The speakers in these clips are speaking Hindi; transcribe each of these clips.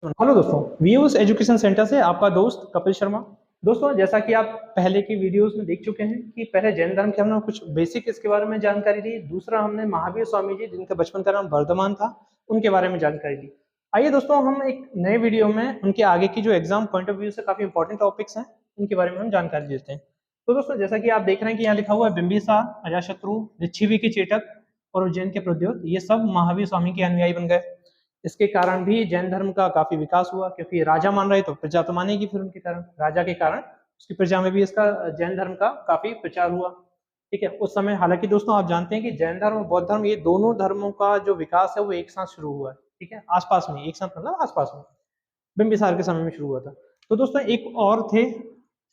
हेलो दोस्तों, व्यूज एजुकेशन सेंटर से आपका दोस्त कपिल शर्मा। दोस्तों, जैसा कि आप पहले की वीडियोस में देख चुके हैं कि पहले जैन धर्म के हमने कुछ बेसिक इसके बारे में जानकारी दी। दूसरा, हमने महावीर स्वामी जी, जिनका बचपन का नाम वर्धमान था, उनके बारे में जानकारी दी। आइए दोस्तों, हम एक नए वीडियो में उनके आगे की जो एग्जाम पॉइंट ऑफ व्यू से काफी इंपॉर्टेंट टॉपिक्स हैं, उनके बारे में हम जानकारी देते हैं। तो दोस्तों, जैसा कि आप देख रहे हैं कि यहाँ लिखा हुआ है बिंबिसार, अजातशत्रु, लिच्छवी के चेटक और उज्जैन के प्रद्योत, ये सब महावीर स्वामी के अनुयायी बन गए। इसके कारण भी जैन धर्म का काफी विकास हुआ, क्योंकि राजा मान रहे तो प्रजा तो मानेगी, फिर उनके कारण राजा के कारण उसकी प्रजा में भी इसका जैन धर्म का काफी प्रचार हुआ। ठीक है, उस समय हालांकि दोस्तों आप जानते हैं कि जैन धर्म और बौद्ध धर्म, ये दोनों धर्मों का जो विकास है वो एक साथ शुरू हुआ है। ठीक है, आसपास में, एक साथ मतलब आसपास में, बिंबिसार के समय में शुरू हुआ था। तो दोस्तों, एक और थे,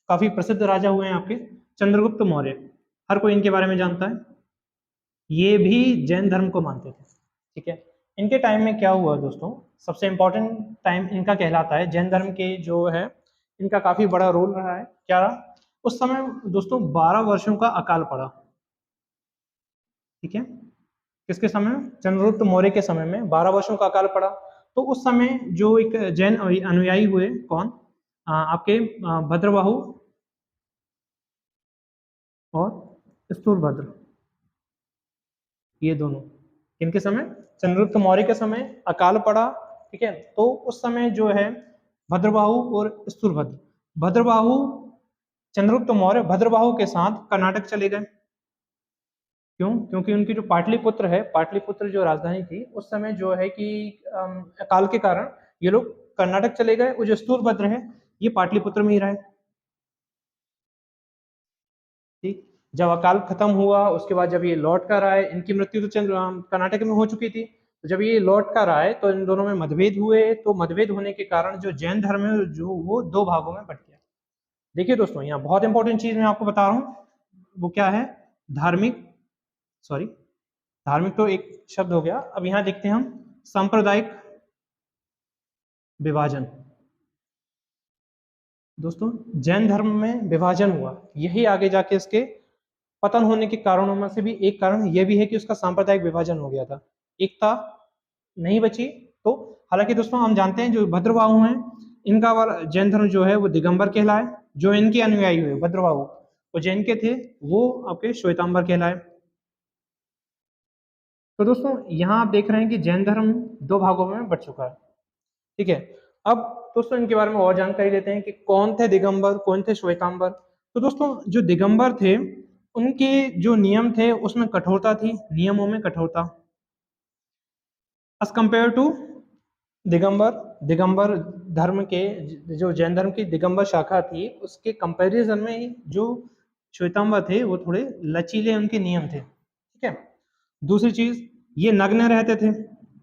काफी प्रसिद्ध राजा हुए हैं आपके, चंद्रगुप्त मौर्य। हर कोई इनके बारे में जानता है। ये भी जैन धर्म को मानते थे। ठीक है, इनके टाइम में क्या हुआ दोस्तों, सबसे इंपॉर्टेंट टाइम इनका कहलाता है जैन धर्म के जो है, इनका काफी बड़ा रोल रहा है। क्या रहा? उस समय दोस्तों 12 वर्षों का अकाल पड़ा। ठीक है, किसके समय? चंद्रगुप्त मौर्य के समय में 12 वर्षों का अकाल पड़ा। तो उस समय जो एक जैन अनुयायी हुए, कौन? आपके भद्रबाहु और स्थूलभद्र, ये दोनों इनके समय, चंद्रगुप्त मौर्य के समय अकाल पड़ा। ठीक है, तो उस समय जो है भद्रबाहु और स्थूलभद्र, भद्रबाहु, चंद्रगुप्त मौर्य भद्रबाहु के साथ कर्नाटक चले गए। क्यों? क्योंकि उनकी जो पाटलिपुत्र है, पाटलिपुत्र जो राजधानी थी उस समय, जो है कि अकाल के कारण ये लोग कर्नाटक चले गए, और जो स्थूलभद्र है ये पाटलिपुत्र में ही रहे। ठीक, जब अकाल खत्म हुआ उसके बाद जब ये लौट कर आए, इनकी मृत्यु तो कर्नाटक में हो चुकी थी, तो जब ये लौट कर आए तो इन दोनों में मतभेद हुए। तो मतभेद होने के कारण जो जैन धर्म है जो वो दो भागों में बट गया। देखिए दोस्तों, यहाँ बहुत इंपॉर्टेंट चीज मैं आपको बता रहा हूँ, वो क्या है? धार्मिक, सॉरी, धार्मिक तो एक शब्द हो गया, अब यहाँ देखते हैं हम सांप्रदायिक विभाजन। दोस्तों, जैन धर्म में विभाजन हुआ, यही आगे जाके इसके पतन होने के कारणों में से भी एक कारण यह भी है कि उसका सांप्रदायिक विभाजन हो गया था, एकता नहीं बची। तो हालांकि दोस्तों हम जानते हैं जो भद्रबाहु हैं, इनका वाला जैन धर्म जो है वो दिगंबर कहलाए। जो इनके अनुयायी हुए भद्रबाहु, वो जैन के थे, वो आपके श्वेतांबर कहलाए। तो दोस्तों, यहाँ आप देख रहे हैं कि जैन धर्म दो भागों में बट चुका है। ठीक है, अब दोस्तों इनके बारे में और जानकारी लेते हैं कि कौन थे दिगंबर, कौन थे श्वेतांबर। तो दोस्तों, जो दिगंबर थे उनके जो नियम थे उसमें कठोरता थी, नियमों में कठोरता, as compare to Digambar, Digambar धर्म के, जो जैन धर्म की दिगंबर शाखा थी उसके कंपैरिजन में जो श्वेतांबर थे वो थोड़े लचीले उनके नियम थे। ठीक है, दूसरी चीज, ये नग्न रहते थे।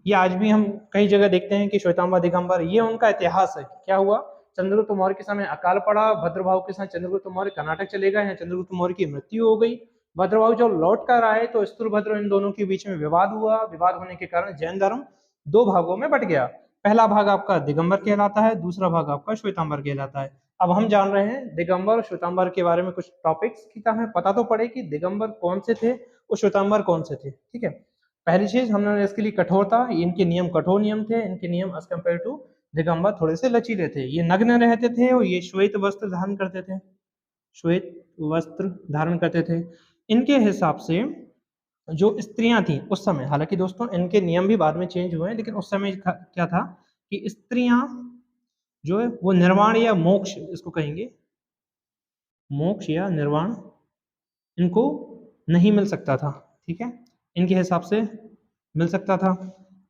ये आज भी हम कई जगह देखते हैं कि श्वेतांबर दिगंबर, ये उनका इतिहास है। क्या हुआ? चंद्रगुप्त मौर्य के समय अकाल पड़ा, भद्रभाव के साथ चंद्रगुप्त मौर्य कर्नाटक चले गए हैं, चंद्रगुप्त मौर्य की मृत्यु हो गई। भद्रभाव जब लौट कर आए तो स्थूलभद्र, इन दोनों के बीच में विवाद हुआ। विवाद होने के कारण जैन धर्म दो भागों में बट गया। पहला भाग आपका दिगंबर कहलाता है, दूसरा भाग आपका श्वेतांबर कहलाता है। अब हम जान रहे हैं दिगंबर और श्वेतांबर के बारे में कुछ टॉपिक्स की, हमें पता तो पड़े कि दिगंबर कौन से थे और श्वेतांबर कौन से थे। ठीक है, पहली चीज हमने इसके लिए कठोरता, इनके नियम कठोर नियम थे, इनके नियम एज कम्पेयर टू दिगंबर थोड़े से लचीले थे। ये नग्न रहते थे और ये श्वेत वस्त्र धारण करते थे, श्वेत वस्त्र धारण करते थे। इनके हिसाब से जो स्त्रियां थी उस समय, हालांकि दोस्तों इनके नियम भी बाद में चेंज हुए हैं, लेकिन उस समय क्या था कि स्त्रियां जो है वो निर्वाण या मोक्ष, इसको कहेंगे मोक्ष या निर्वाण, इनको नहीं मिल सकता था। ठीक है, इनके हिसाब से मिल सकता था।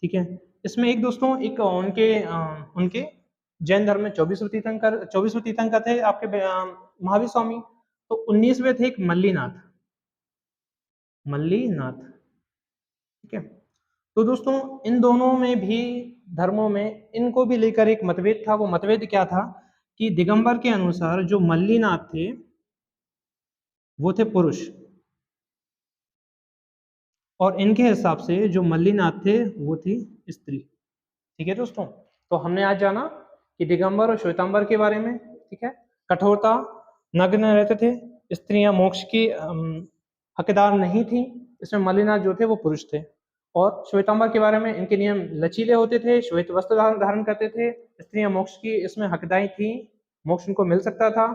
ठीक है, इसमें एक दोस्तों, एक उनके जैन धर्म में 24वें तीर्थंकर थे आपके महावीर स्वामी। तो 19वें थे एक मल्लीनाथ, मल्लीनाथ। ठीक है, तो दोस्तों इन दोनों में भी, धर्मों में इनको भी लेकर एक मतभेद था। वो मतभेद क्या था कि दिगंबर के अनुसार जो मल्लीनाथ थे वो थे पुरुष, और इनके हिसाब से जो मल्लीनाथ थे वो थी स्त्री। ठीक है दोस्तों, तो हमने आज जाना कि दिगंबर और श्वेतांबर के बारे में। ठीक है, कठोरता, नग्न रहते थे, स्त्रियां मोक्ष की हकदार नहीं थी, इसमें मल्लीनाथ जो थे वो पुरुष थे। और श्वेतांबर के बारे में, इनके नियम लचीले होते थे, श्वेत वस्त्र धारण करते थे, स्त्रियां मोक्ष की इसमें हकदाई थी, मोक्ष उनको मिल सकता था,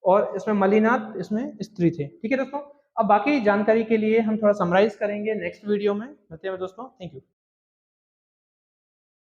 और इसमें मलिनाथ इसमें स्त्री थे। ठीक है दोस्तों, अब बाकी जानकारी के लिए हम थोड़ा समराइज करेंगे नेक्स्ट वीडियो में। मिलते हैं दोस्तों, थैंक यू।